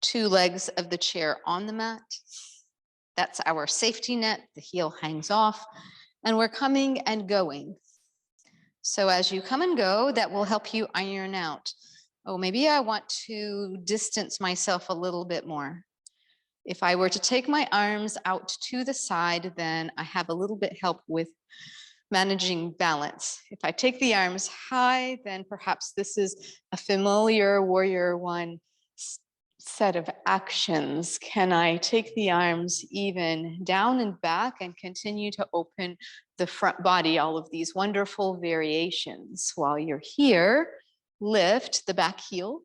2 legs of the chair on the mat. That's our safety net. The heel hangs off, and we're coming and going. So as you come and go, that will help you iron out. Oh, maybe I want to distance myself a little bit more. If I were to take my arms out to the side, then I have a little bit help with managing balance. If I take the arms high, then perhaps this is a familiar warrior one set of actions. Can I take the arms even down and back and continue to open the front body, all of these wonderful variations? While you're here, lift the back heel.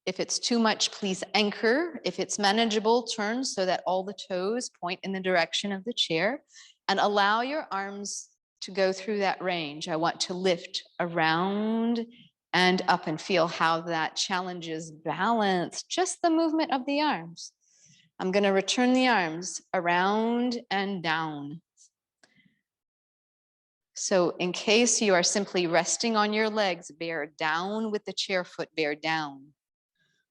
If it's too much, please anchor. If it's manageable, turn so that all the toes point in the direction of the chair, and allow your arms to go through that range. I want to lift around and up and feel how that challenges balance, just the movement of the arms. I'm going to return the arms around and down. So in case you are simply resting on your legs, bear down with the chair foot, bear down.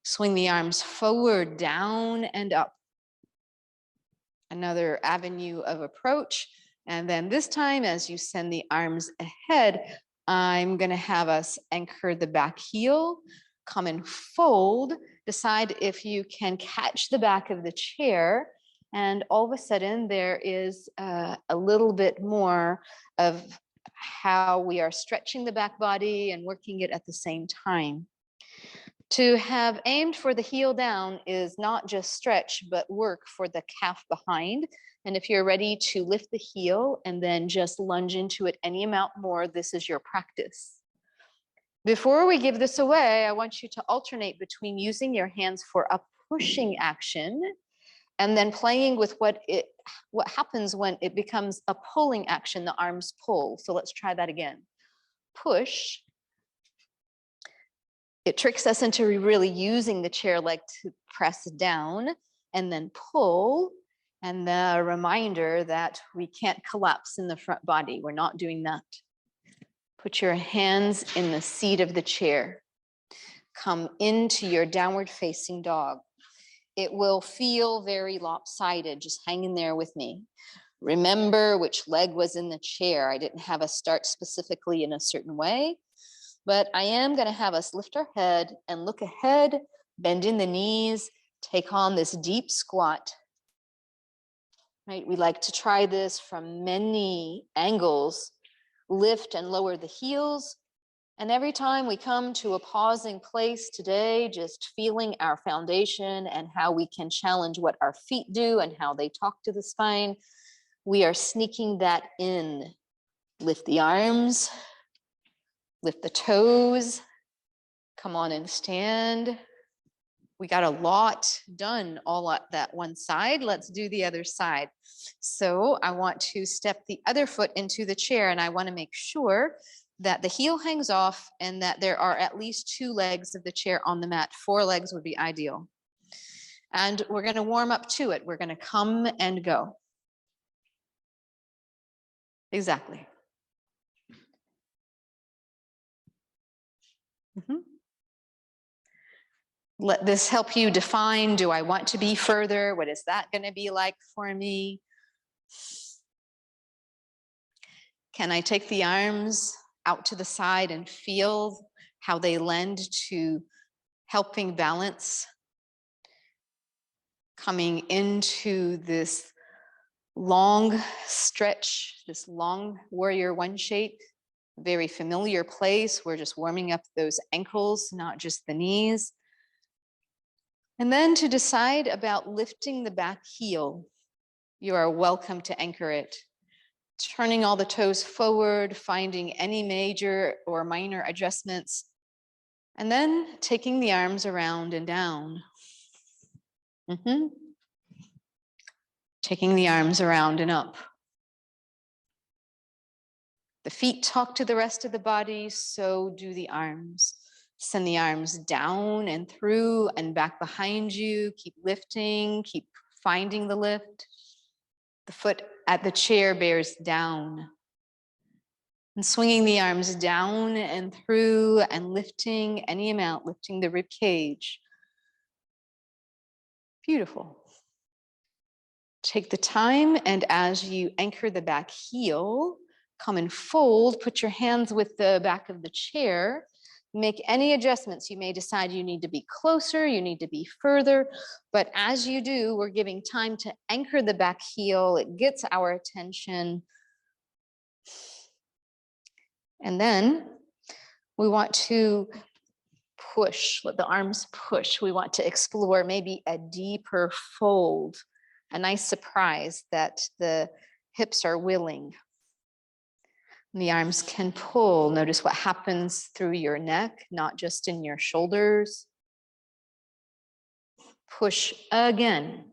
Swing the arms forward, down and up. Another avenue of approach. And then this time, as you send the arms ahead, I'm going to have us anchor the back heel, come and fold, decide if you can catch the back of the chair, and all of a sudden there is a little bit more of how we are stretching the back body and working it at the same time. To have aimed for the heel down is not just stretch, but work for the calf behind. And if you're ready to lift the heel and then just lunge into it any amount more, this is your practice. Before we give this away, I want you to alternate between using your hands for a pushing action and then playing with what happens when it becomes a pulling action, the arms pull. So let's try that again. Push. It tricks us into really using the chair leg to press down, and then pull. And the reminder that we can't collapse in the front body. We're not doing that. Put your hands in the seat of the chair. Come into your downward facing dog. It will feel very lopsided. Just hang in there with me. Remember which leg was in the chair. I didn't have us start specifically in a certain way, but I am going to have us lift our head and look ahead, bend in the knees, take on this deep squat. Right? We like to try this from many angles. Lift and lower the heels. And every time we come to a pausing place today, just feeling our foundation and how we can challenge what our feet do and how they talk to the spine, we are sneaking that in. Lift the arms, lift the toes, come on and stand. We got a lot done all at that one side. Let's do the other side. So I want to step the other foot into the chair, and I want to make sure that the heel hangs off and that there are at least 2 legs of the chair on the mat. 4 legs would be ideal. And we're going to warm up to it. We're going to come and go. Exactly. Let this help you define, do I want to be further? What is that going to be like for me? Can I take the arms out to the side and feel how they lend to helping balance? Coming into this long stretch, this long warrior one shape, very familiar place. We're just warming up those ankles, not just the knees. And then to decide about lifting the back heel, you are welcome to anchor it. Turning all the toes forward, finding any major or minor adjustments, and then taking the arms around and down. Taking the arms around and up. The feet talk to the rest of the body, so do the arms. Send the arms down and through and back behind you. Keep lifting, keep finding the lift. The foot at the chair bears down. And swinging the arms down and through and lifting any amount, lifting the rib cage. Beautiful. Take the time, and as you anchor the back heel, come and fold, put your hands with the back of the chair, make any adjustments. You may decide you need to be closer, you need to be further, but as you do, we're giving time to anchor the back heel. It gets our attention. And then we want to push, let the arms push. We want to explore maybe a deeper fold, a nice surprise that the hips are willing. And the arms can pull. Notice what happens through your neck, not just in your shoulders. Push again.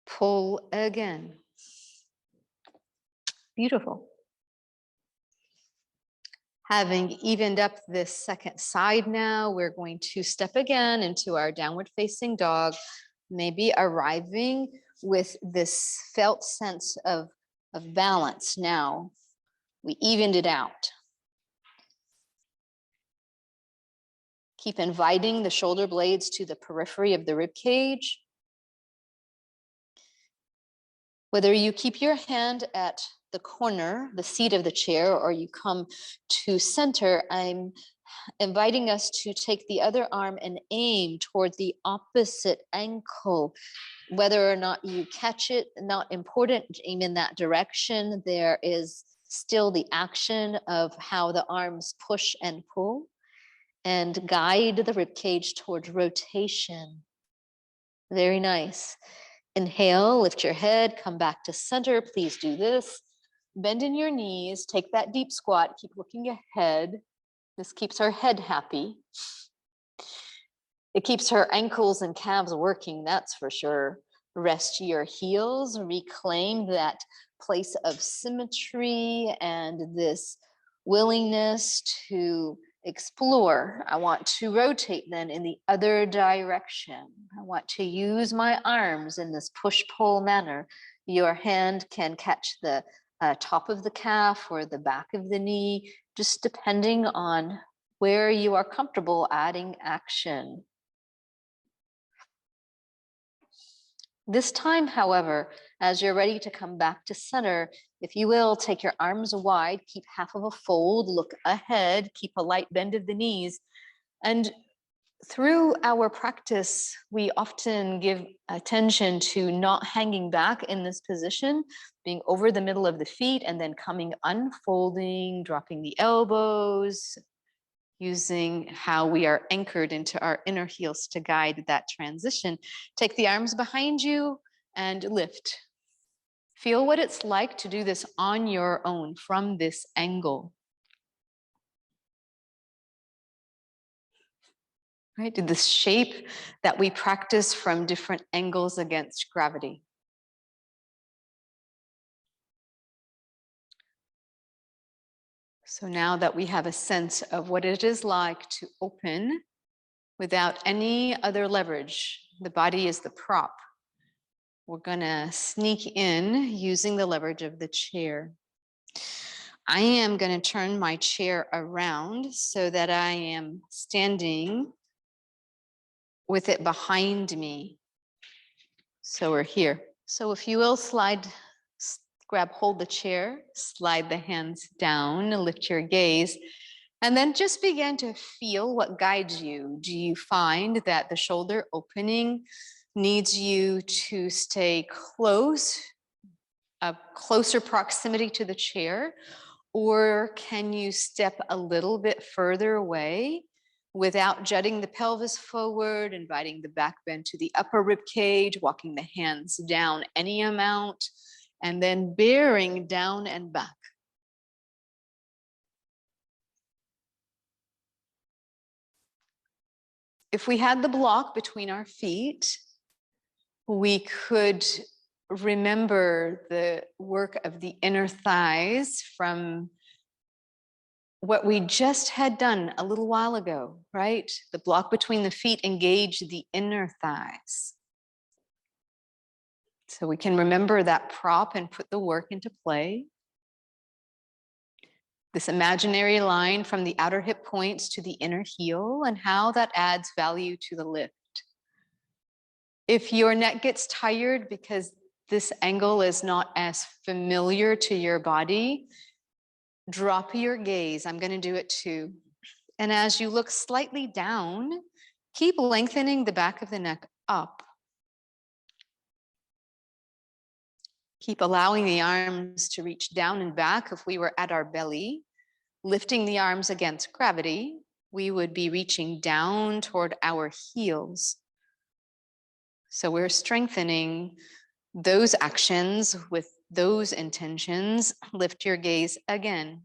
Pull again. Beautiful. Having evened up this second side now, we're going to step again into our downward facing dog, maybe arriving with this felt sense of balance now. We evened it out. Keep inviting the shoulder blades to the periphery of the rib cage. Whether you keep your hand at the corner, the seat of the chair, or you come to center, I'm inviting us to take the other arm and aim toward the opposite ankle. Whether or not you catch it, not important, aim in that direction. There is still the action of how the arms push and pull, and guide the rib cage towards rotation. Very nice. Inhale, lift your head, come back to center. Please do this. Bend in your knees, take that deep squat, keep looking ahead. This keeps our head happy. It keeps her ankles and calves working, that's for sure. Rest your heels, reclaim that place of symmetry and this willingness to explore. I want to rotate then in the other direction. I want to use my arms in this push-pull manner. Your hand can catch the top of the calf or the back of the knee, just depending on where you are comfortable adding action. This time, however, as you're ready to come back to center, if you will, take your arms wide, keep half of a fold, look ahead, keep a light bend of the knees. And through our practice, we often give attention to not hanging back in this position, being over the middle of the feet and then coming unfolding, dropping the elbows, using how we are anchored into our inner heels to guide that transition. Take the arms behind you and lift. Feel what it's like to do this on your own from this angle. Right? This shape that we practice from different angles against gravity. So now that we have a sense of what it is like to open without any other leverage, the body is the prop. We're gonna sneak in using the leverage of the chair. I am gonna turn my chair around so that I am standing with it behind me. So we're here. So if you will, hold the chair, slide the hands down, lift your gaze, and then just begin to feel what guides you. Do you find that the shoulder opening needs you to stay close, a closer proximity to the chair? Or can you step a little bit further away without jutting the pelvis forward, inviting the back bend to the upper rib cage, walking the hands down any amount, and then bearing down and back. If we had the block between our feet, we could remember the work of the inner thighs from what we just had done a little while ago, right? The block between the feet engaged the inner thighs. So we can remember that prop and put the work into play. This imaginary line from the outer hip points to the inner heel and how that adds value to the lift. If your neck gets tired because this angle is not as familiar to your body, drop your gaze. I'm going to do it too. And as you look slightly down, keep lengthening the back of the neck up. Keep allowing the arms to reach down and back. If we were at our belly, lifting the arms against gravity, we would be reaching down toward our heels. So we're strengthening those actions with those intentions. Lift your gaze again.